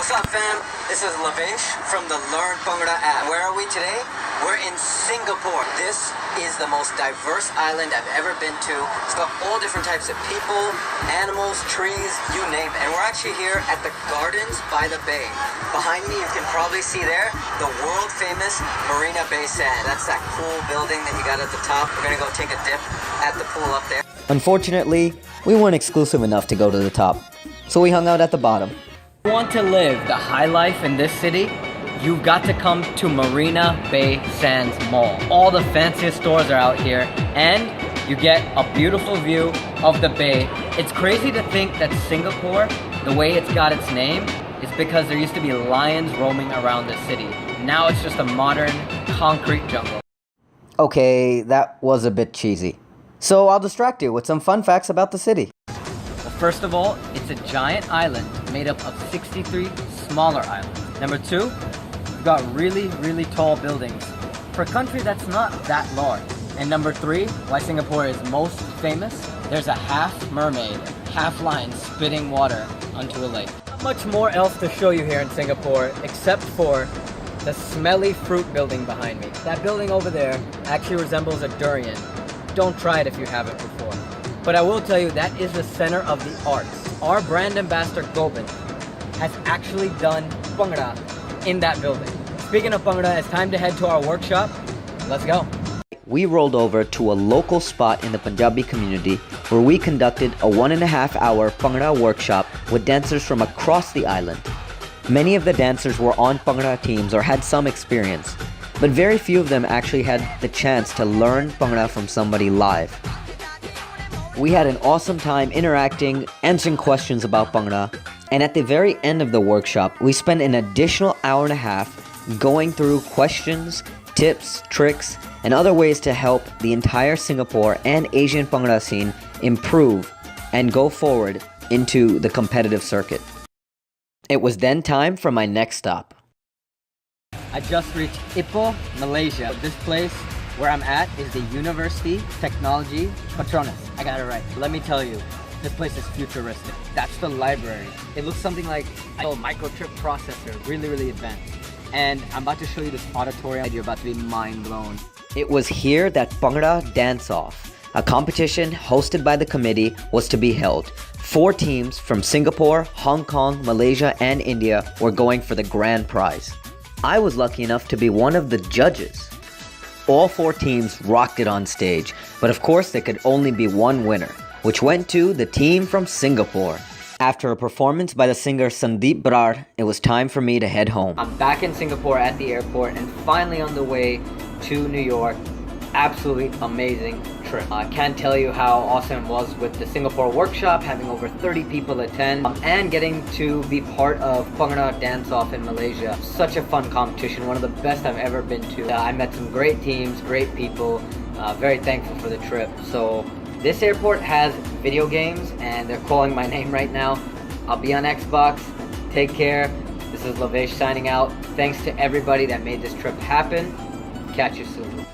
What's up, fam? This is Lavesh from the Learn Bhangra app. Where are we today? We're in Singapore. This is the most diverse island I've ever been to. It's got all different types of people, animals, trees, you name it. And we're actually here at the gardens by the bay. Behind me, you can probably see there, the world famous Marina Bay Sand. That's that cool building that you got at the top. We're gonna go take a dip at the pool up there. Unfortunately, we weren't exclusive enough to go to the top, so we hung out at the bottom. If you want to live the high life in this city, you've got to come to Marina Bay Sands Mall. All the fanciest stores are out here, and you get a beautiful view of the bay. It's crazy to think that Singapore, the way it's got its name, is because there used to be lions roaming around the city. Now it's just a modern concrete jungle. Okay, that was a bit cheesy. So I'll distract you with some fun facts about the city. First of all, it's a giant island made up of 63 smaller islands. Number two, you've got really, really tall buildings for a country that's not that large. And number three, why Singapore is most famous, there's a half mermaid, half lion spitting water onto a lake. Not much more else to show you here in Singapore except for the smelly fruit building behind me. That building over there actually resembles a durian. Don't try it if you haven't before. But I will tell you, that is the center of the arts. Our brand ambassador, Gobind, has actually done Bhangra in that building. Speaking of Bhangra, it's time to head to our workshop. Let's go. We rolled over to a local spot in the Punjabi community where we conducted a 1.5-hour Bhangra workshop with dancers from across the island. Many of the dancers were on Bhangra teams or had some experience, but very few of them actually had the chance to learn Bhangra from somebody live. We had an awesome time interacting, answering questions about Bhangra, and at the very end of the workshop, we spent an additional hour and a half going through questions, tips, tricks, and other ways to help the entire Singapore and Asian Bhangra scene improve and go forward into the competitive circuit. It was then time for my next stop. I just reached Ipoh, Malaysia. This place where I'm at is the University Technology Petronas. I got it right. Let me tell you, this place is futuristic. That's the library. It looks something like a microchip processor, really, really advanced. And I'm about to show you this auditorium. You're about to be mind blown. It was here that Bhangra Dance-Off, a competition hosted by the committee, was to be held. 4 teams from Singapore, Hong Kong, Malaysia, and India were going for the grand prize. I was lucky enough to be one of the judges. All 4 teams rocked it on stage, but of course there could only be one winner, which went to the team from Singapore. After a performance by the singer Sandeep Brar, it was time for me to head home. I'm back in Singapore at the airport and finally on the way to New York. Absolutely amazing trip. I can't tell you how awesome it was with the Singapore workshop, having over 30 people attend, and getting to be part of Bhangra Dance-Off in Malaysia. Such a fun competition, one of the best I've ever been to. I met some great teams, great people, very thankful for the trip. So this airport has video games and they're calling my name right now. I'll be on Xbox. Take care. This is Lavesh signing out. Thanks to everybody that made this trip happen. Catch you soon.